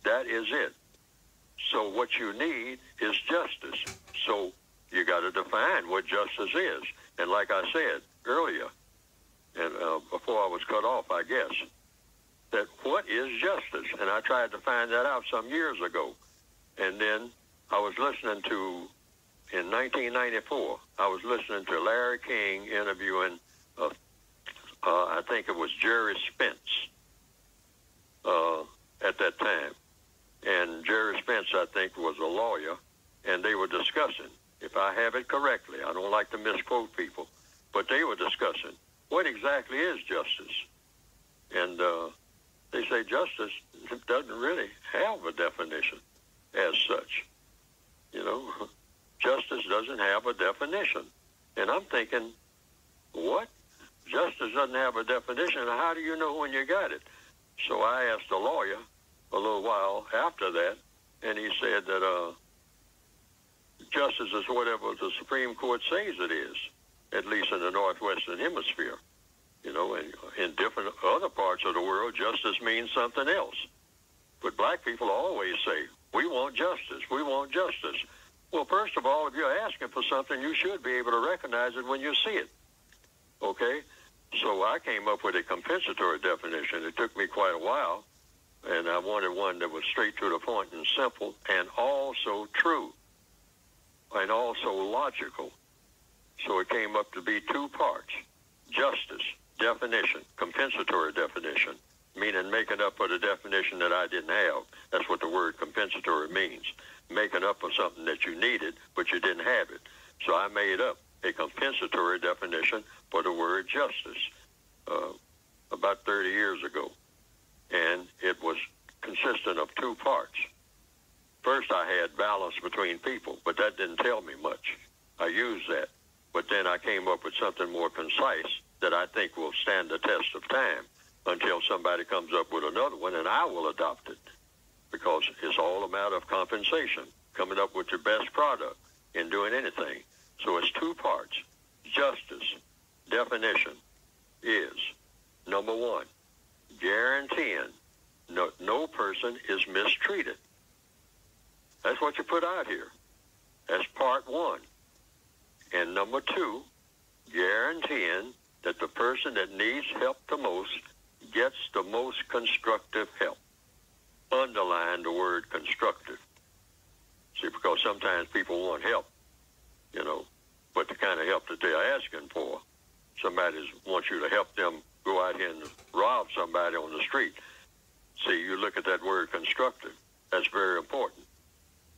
That is it. So what you need is justice. So you got to define what justice is. And like I said earlier, and before I was cut off, I guess, that what is justice? And I tried to find that out some years ago. And then I was listening to, in 1994, I was listening to Larry King interviewing, I think it was Jerry Spence at that time. And Jerry Spence, I think, was a lawyer, and they were discussing, if I have it correctly, I don't like to misquote people, but they were discussing what exactly is justice. And they say justice doesn't really have a definition as such. You know, justice doesn't have a definition. And I'm thinking, what? Justice doesn't have a definition. How do you know when you got it? So I asked a lawyer a little while after that, and he said that justice is whatever the Supreme Court says it is, at least in the Northwestern Hemisphere. You know, and in different other parts of the world, justice means something else. But black people always say, we want justice, we want justice. Well, first of all, if you're asking for something, you should be able to recognize it when you see it. Okay? So I came up with a compensatory definition. It took me quite a while, and I wanted one that was straight to the point and simple and also true and also logical. So it came up to be two parts: justice, definition, compensatory definition, meaning making up for the definition that I didn't have. That's what the word compensatory means, making up for something that you needed, but you didn't have it. So I made up a compensatory definition for the word justice about 30 years ago. And it was consistent of two parts. First, I had balance between people, but that didn't tell me much. I used that. But then I came up with something more concise that I think will stand the test of time until somebody comes up with another one, and I will adopt it, because it's all a matter of compensation, coming up with your best product in doing anything. So it's two parts. Justice definition is, number one, guaranteeing no person is mistreated. That's what you put out here. That's part one. And number two, guaranteeing that the person that needs help the most gets the most constructive help. Underline the word constructive. See, because sometimes people want help, you know, but the kind of help that they're asking for, somebody wants you to help them go out here and rob somebody on the street. See, you look at that word constructive. That's very important.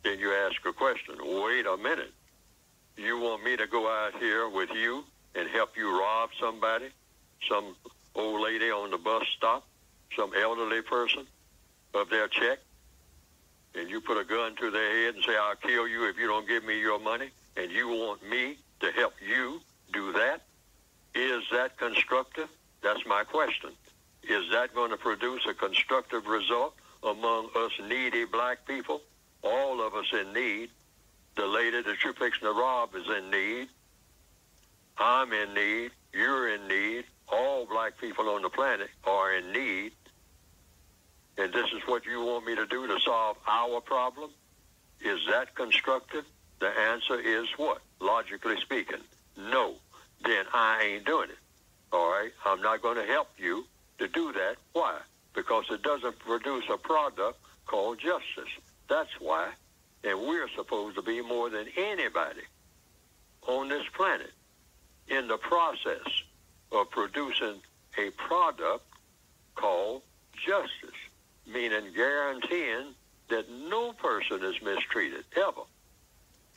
Then you ask a question. Wait a minute. You want me to go out here with you and help you rob somebody, some old lady on the bus stop, some elderly person of their check, and you put a gun to their head and say, I'll kill you if you don't give me your money, and you want me to help you do that? Is that constructive? That's my question. Is that going to produce a constructive result among us needy black people? All of us in need. The lady that you're fixing to rob is in need. I'm in need. You're in need. All black people on the planet are in need. And this is what you want me to do to solve our problem? Is that constructive? The answer is what? Logically speaking, no. Then I ain't doing it. All right? I'm not going to help you to do that. Why? Because it doesn't produce a product called justice. That's why. And we're supposed to be, more than anybody on this planet, in the process of producing a product called justice, meaning guaranteeing that no person is mistreated, ever,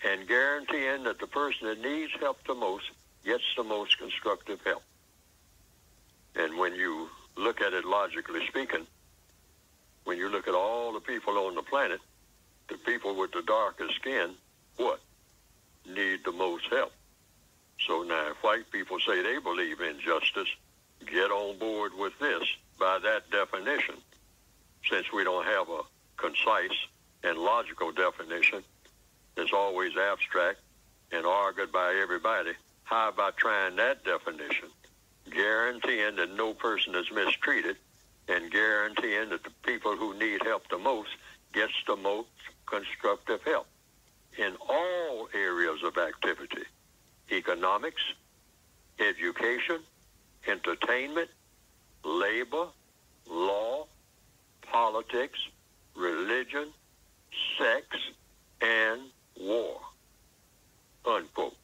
and guaranteeing that the person that needs help the most gets the most constructive help. And when you look at it logically speaking, when you look at all the people on the planet, the people with the darkest skin, what? Need the most help. So now if white people say they believe in justice, get on board with this by that definition. Since we don't have a concise and logical definition that's always abstract and argued by everybody, how about trying that definition? Guaranteeing that no person is mistreated and guaranteeing that the people who need help the most gets the most constructive help in all areas of activity: economics, education, entertainment, labor, law, politics, religion, sex, and war, unquote.